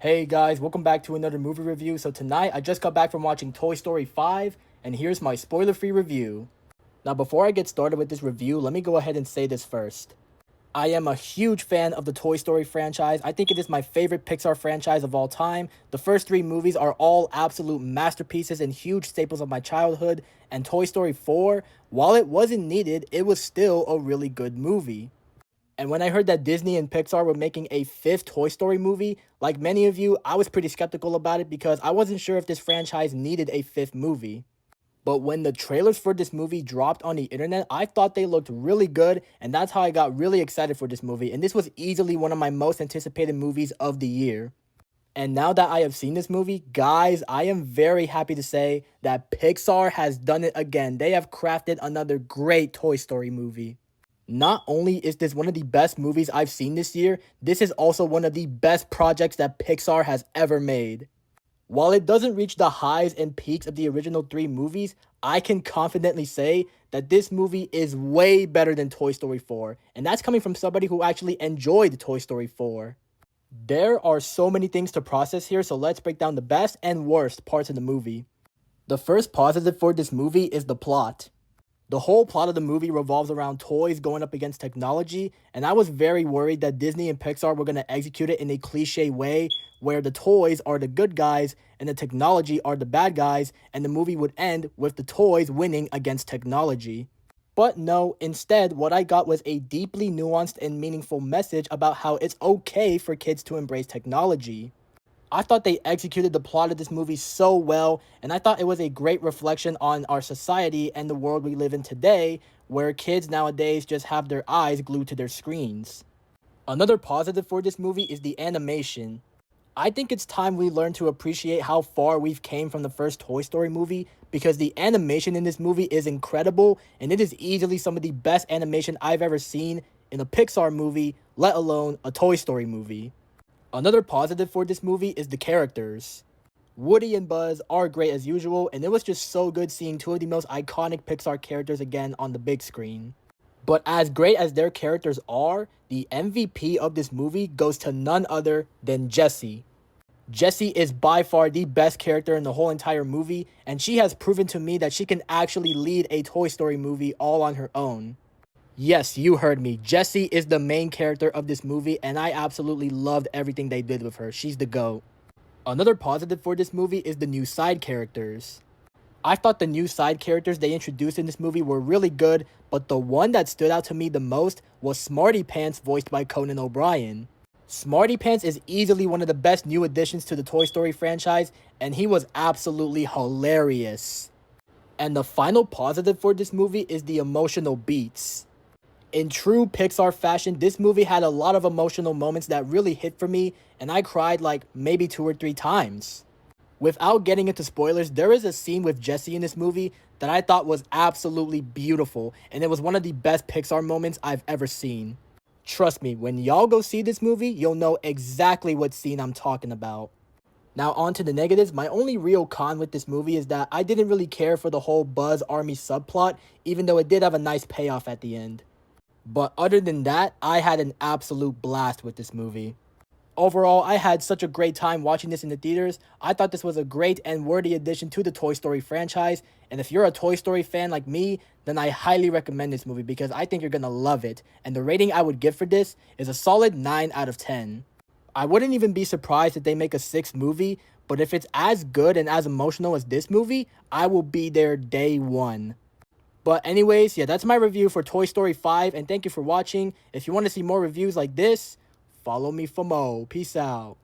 Hey guys, welcome back to another movie review. So tonight I just got back from watching Toy Story 5 and here's my spoiler-free review. Now before I get started with this review, let me go ahead and say this first. I am a huge fan of the Toy Story franchise. I think it is my favorite Pixar franchise of all time. The first three movies are all absolute masterpieces and huge staples of my childhood, and Toy Story 4, while it wasn't needed, it was still a really good movie. And when I heard that Disney and Pixar were making a fifth Toy Story movie, like many of you, I was pretty skeptical about it because I wasn't sure if this franchise needed a fifth movie. But when the trailers for this movie dropped on the internet, I thought they looked really good, and that's how I got really excited for this movie. And this was easily one of my most anticipated movies of the year. And now that I have seen this movie, guys, I am very happy to say that Pixar has done it again. They have crafted another great Toy Story movie. Not only is this one of the best movies I've seen this year, this is also one of the best projects that Pixar has ever made. While it doesn't reach the highs and peaks of the original three movies, I can confidently say that this movie is way better than Toy Story 4, and that's coming from somebody who actually enjoyed Toy Story 4. There are so many things to process here, so let's break down the best and worst parts of the movie. The first positive for this movie is the plot. The whole plot of the movie revolves around toys going up against technology, and I was very worried that Disney and Pixar were going to execute it in a cliche way where the toys are the good guys and the technology are the bad guys, and the movie would end with the toys winning against technology. But no, instead, what I got was a deeply nuanced and meaningful message about how it's okay for kids to embrace technology. I thought they executed the plot of this movie so well, and I thought it was a great reflection on our society and the world we live in today, where kids nowadays just have their eyes glued to their screens. Another positive for this movie is the animation. I think it's time we learn to appreciate how far we've came from the first Toy Story movie because the animation in this movie is incredible and it is easily some of the best animation I've ever seen in a Pixar movie, let alone a Toy Story movie. Another positive for this movie is the characters. Woody and Buzz are great as usual, and it was just so good seeing two of the most iconic Pixar characters again on the big screen. But as great as their characters are, the MVP of this movie goes to none other than Jessie. Jessie is by far the best character in the whole entire movie, and she has proven to me that she can actually lead a Toy Story movie all on her own. Yes, you heard me. Jessie is the main character of this movie, and I absolutely loved everything they did with her. She's the GOAT. Another positive for this movie is the new side characters. I thought the new side characters they introduced in this movie were really good, but the one that stood out to me the most was Smarty Pants, voiced by Conan O'Brien. Smarty Pants is easily one of the best new additions to the Toy Story franchise, and he was absolutely hilarious. And the final positive for this movie is the emotional beats. In true Pixar fashion, this movie had a lot of emotional moments that really hit for me, and I cried like maybe 2 or 3 times. Without getting into spoilers, there is a scene with Jessie in this movie that I thought was absolutely beautiful, and it was one of the best Pixar moments I've ever seen. Trust me, when y'all go see this movie, you'll know exactly what scene I'm talking about. Now on to the negatives. My only real con with this movie is that I didn't really care for the whole Buzz Army subplot, even though it did have a nice payoff at the end. But other than that, I had an absolute blast with this movie. Overall, I had such a great time watching this in the theaters. I thought this was a great and worthy addition to the Toy Story franchise. And if you're a Toy Story fan like me, then I highly recommend this movie because I think you're gonna love it. And the rating I would give for this is a solid 9 out of 10. I wouldn't even be surprised if they make a sixth movie, but if it's as good and as emotional as this movie, I will be there day one. But anyways, yeah, that's my review for Toy Story 5, and thank you for watching. If you want to see more reviews like this, follow me for more. Peace out.